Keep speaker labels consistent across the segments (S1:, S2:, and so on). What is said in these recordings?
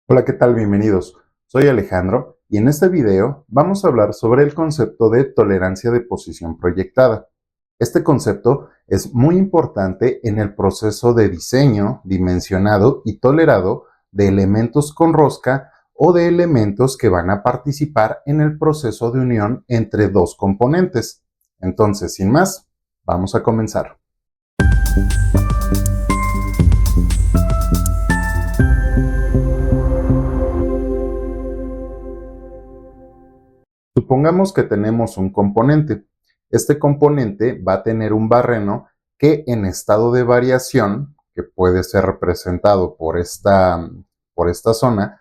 S1: Hola, ¿qué tal? Bienvenidos. Soy Alejandro y en este video vamos a hablar sobre el concepto de tolerancia de posición proyectada. Este concepto es muy importante en el proceso de diseño, dimensionado y tolerado de elementos con rosca o de elementos que van a participar en el proceso de unión entre dos componentes. Entonces, sin más, vamos a comenzar. Supongamos que tenemos un componente. Este componente va a tener un barreno que en estado de variación, que puede ser representado por esta zona,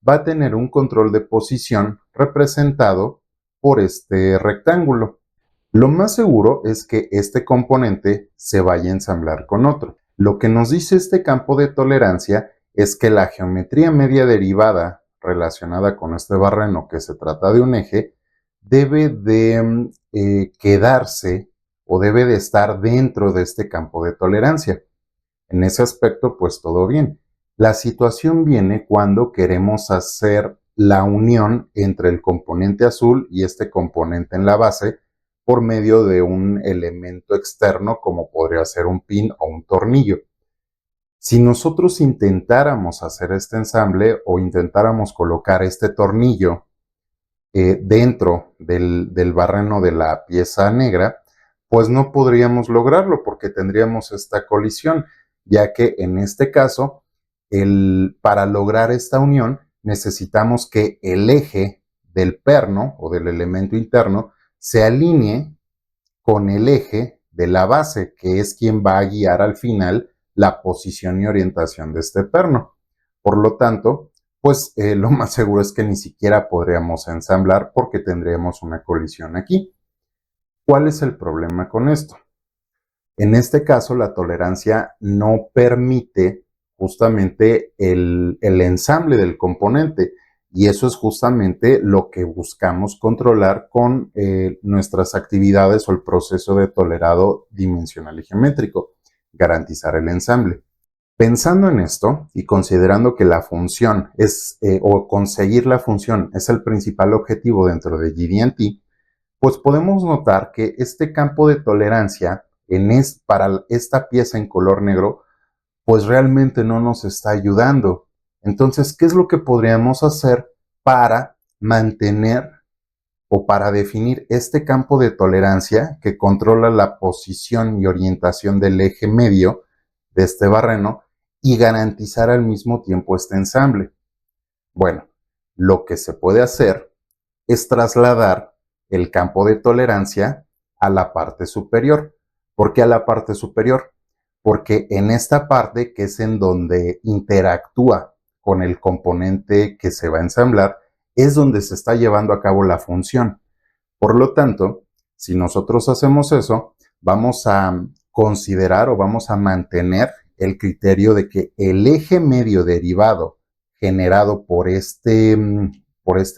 S1: va a tener un control de posición representado por este rectángulo. Lo más seguro es que este componente se vaya a ensamblar con otro. Lo que nos dice este campo de tolerancia es que la geometría media derivada relacionada con este barreno, que se trata de un eje, debe de quedarse o debe de estar dentro de este campo de tolerancia. En ese aspecto, pues todo bien. La situación viene cuando queremos hacer la unión entre el componente azul y este componente en la base por medio de un elemento externo como podría ser un pin o un tornillo. Si nosotros intentáramos hacer este ensamble o intentáramos colocar este tornillo dentro del barreno de la pieza negra, pues no podríamos lograrlo porque tendríamos esta colisión, ya que en este caso, para lograr esta unión, necesitamos que el eje del perno o del elemento interno se alinee con el eje de la base, que es quien va a guiar al final la posición y orientación de este perno. Por lo tanto, pues lo más seguro es que ni siquiera podríamos ensamblar porque tendríamos una colisión aquí. ¿Cuál es el problema con esto? En este caso, la tolerancia no permite justamente el ensamble del componente y eso es justamente lo que buscamos controlar con nuestras actividades o el proceso de tolerado dimensional y geométrico, garantizar el ensamble. Pensando en esto y considerando que la función es, o conseguir la función es el principal objetivo dentro de GD&T, pues podemos notar que este campo de tolerancia para esta pieza en color negro, pues realmente no nos está ayudando. Entonces, ¿qué es lo que podríamos hacer para mantener o para definir este campo de tolerancia que controla la posición y orientación del eje medio de este barreno y garantizar al mismo tiempo este ensamble? Bueno, lo que se puede hacer es trasladar el campo de tolerancia a la parte superior. ¿Por qué a la parte superior? Porque en esta parte, que es en donde interactúa con el componente que se va a ensamblar, es donde se está llevando a cabo la función. Por lo tanto, si nosotros hacemos eso, vamos a considerar o vamos a mantener el criterio de que el eje medio derivado generado por este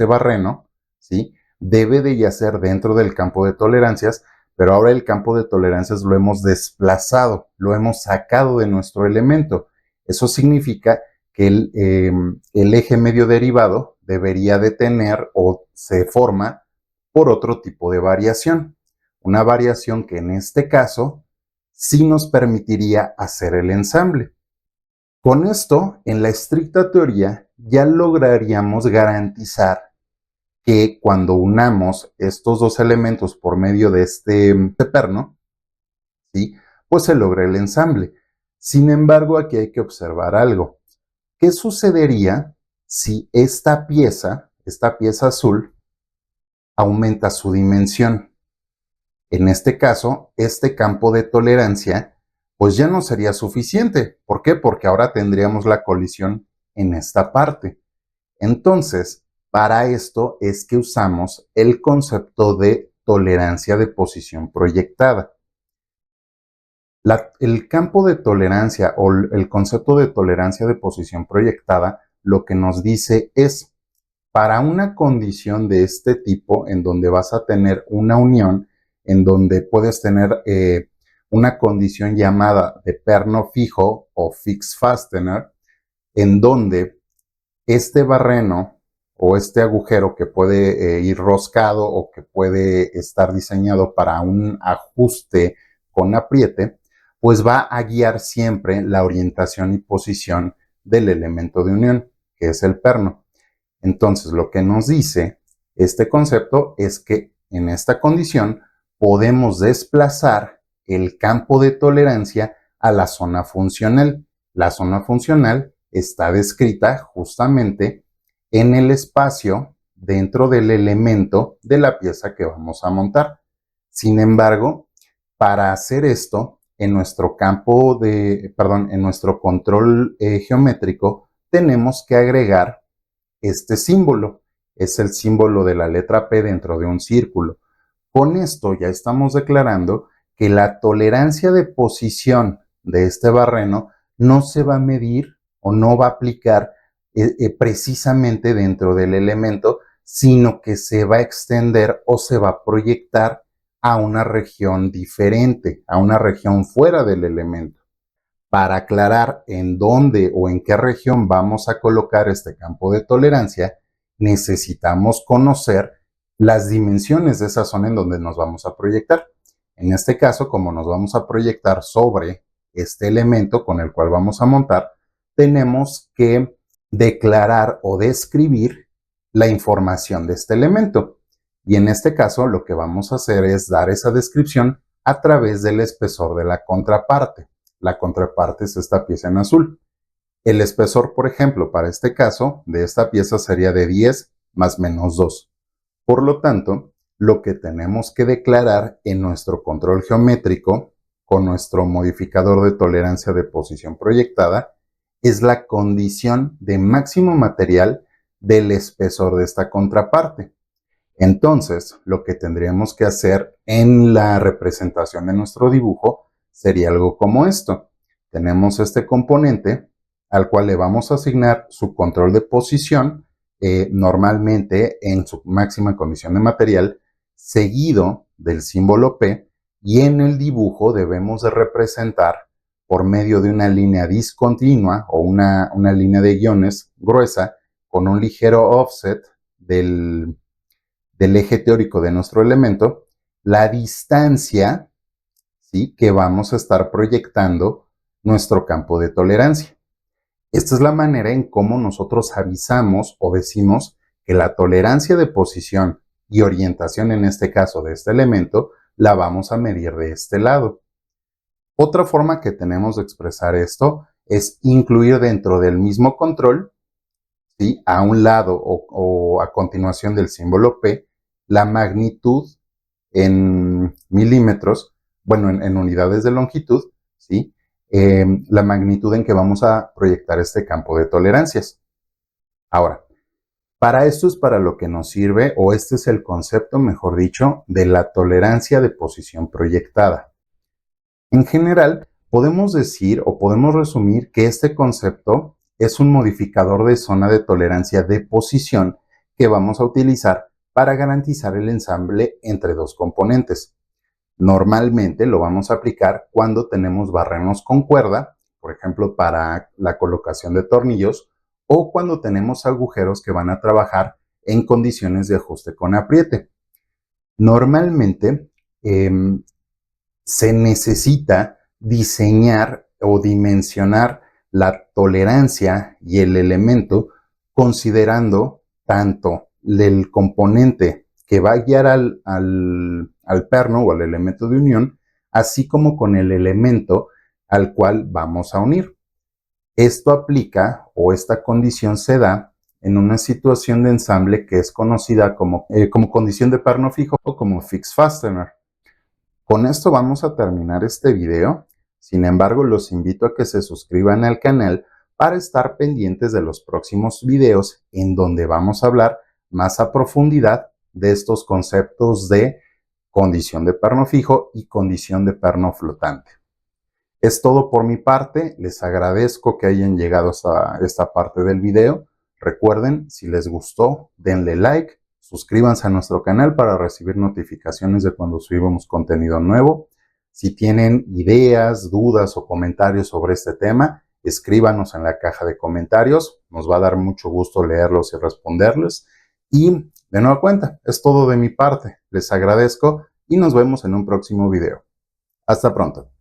S1: barreno, ¿sí?, debe de yacer dentro del campo de tolerancias, pero ahora el campo de tolerancias lo hemos desplazado, lo hemos sacado de nuestro elemento. Eso significa que el eje medio derivado debería de tener o se forma por otro tipo de variación. Una variación que en este caso sí nos permitiría hacer el ensamble. Con esto, en la estricta teoría, ya lograríamos garantizar que cuando unamos estos dos elementos por medio de este perno, ¿sí?, pues se logra el ensamble. Sin embargo, aquí hay que observar algo. ¿Qué sucedería si esta pieza azul, aumenta su dimensión? En este caso, este campo de tolerancia pues ya no sería suficiente. ¿Por qué? Porque ahora tendríamos la colisión en esta parte. Entonces, para esto es que usamos el concepto de tolerancia de posición proyectada. El campo de tolerancia o el concepto de tolerancia de posición proyectada lo que nos dice es, para una condición de este tipo, en donde vas a tener una unión, en donde puedes tener una condición llamada de perno fijo o fixed fastener, en donde este barreno o este agujero que puede ir roscado o que puede estar diseñado para un ajuste con apriete, pues va a guiar siempre la orientación y posición del elemento de unión, que es el perno. Entonces, lo que nos dice este concepto es que en esta condición podemos desplazar el campo de tolerancia a la zona funcional. La zona funcional está descrita justamente en el espacio dentro del elemento de la pieza que vamos a montar. Sin embargo, para hacer esto, en nuestro en nuestro control geométrico, tenemos que agregar este símbolo. Es el símbolo de la letra P dentro de un círculo. Con esto ya estamos declarando que la tolerancia de posición de este barreno no se va a medir o no va a aplicar precisamente dentro del elemento, sino que se va a extender o se va a proyectar a una región diferente, a una región fuera del elemento. Para aclarar en dónde o en qué región vamos a colocar este campo de tolerancia, necesitamos conocer las dimensiones de esa zona en donde nos vamos a proyectar. En este caso, como nos vamos a proyectar sobre este elemento con el cual vamos a montar, tenemos que declarar o describir la información de este elemento. Y en este caso, lo que vamos a hacer es dar esa descripción a través del espesor de la contraparte. La contraparte es esta pieza en azul. El espesor, por ejemplo, para este caso, de esta pieza sería de 10 más menos 2. Por lo tanto, lo que tenemos que declarar en nuestro control geométrico con nuestro modificador de tolerancia de posición proyectada es la condición de máximo material del espesor de esta contraparte. Entonces, lo que tendríamos que hacer en la representación de nuestro dibujo sería algo como esto. Tenemos este componente al cual le vamos a asignar su control de posición, normalmente en su máxima condición de material, seguido del símbolo P, y en el dibujo debemos de representar por medio de una línea discontinua o una línea de guiones gruesa con un ligero offset del eje teórico de nuestro elemento, la distancia, ¿sí?, que vamos a estar proyectando nuestro campo de tolerancia. Esta es la manera en cómo nosotros avisamos o decimos que la tolerancia de posición y orientación, en este caso de este elemento, la vamos a medir de este lado. Otra forma que tenemos de expresar esto es incluir dentro del mismo control, ¿sí?, a un lado o a continuación del símbolo P, la magnitud en milímetros, bueno, en unidades de longitud, ¿sí?, la magnitud en que vamos a proyectar este campo de tolerancias. Ahora, para esto es para lo que nos sirve, o este es el concepto, mejor dicho, de la tolerancia de posición proyectada. En general, podemos decir o podemos resumir que este concepto es un modificador de zona de tolerancia de posición que vamos a utilizar para garantizar el ensamble entre dos componentes. Normalmente lo vamos a aplicar cuando tenemos barrenos con cuerda, por ejemplo, para la colocación de tornillos, o cuando tenemos agujeros que van a trabajar en condiciones de ajuste con apriete. Normalmente se necesita diseñar o dimensionar la tolerancia y el elemento considerando tanto el componente que va a guiar al perno o al elemento de unión, así como con el elemento al cual vamos a unir. Esto aplica, o esta condición se da en una situación de ensamble que es conocida como condición de perno fijo o como fixed fastener. Con esto vamos a terminar este video. Sin embargo, los invito a que se suscriban al canal para estar pendientes de los próximos videos en donde vamos a hablar más a profundidad de estos conceptos de condición de perno fijo y condición de perno flotante. Es todo por mi parte. Les agradezco que hayan llegado hasta esta parte del video. Recuerden, si les gustó, denle like. Suscríbanse a nuestro canal para recibir notificaciones de cuando subimos contenido nuevo. Si tienen ideas, dudas o comentarios sobre este tema, escríbanos en la caja de comentarios. Nos va a dar mucho gusto leerlos y responderles. Y de nueva cuenta, es todo de mi parte. Les agradezco y nos vemos en un próximo video. Hasta pronto.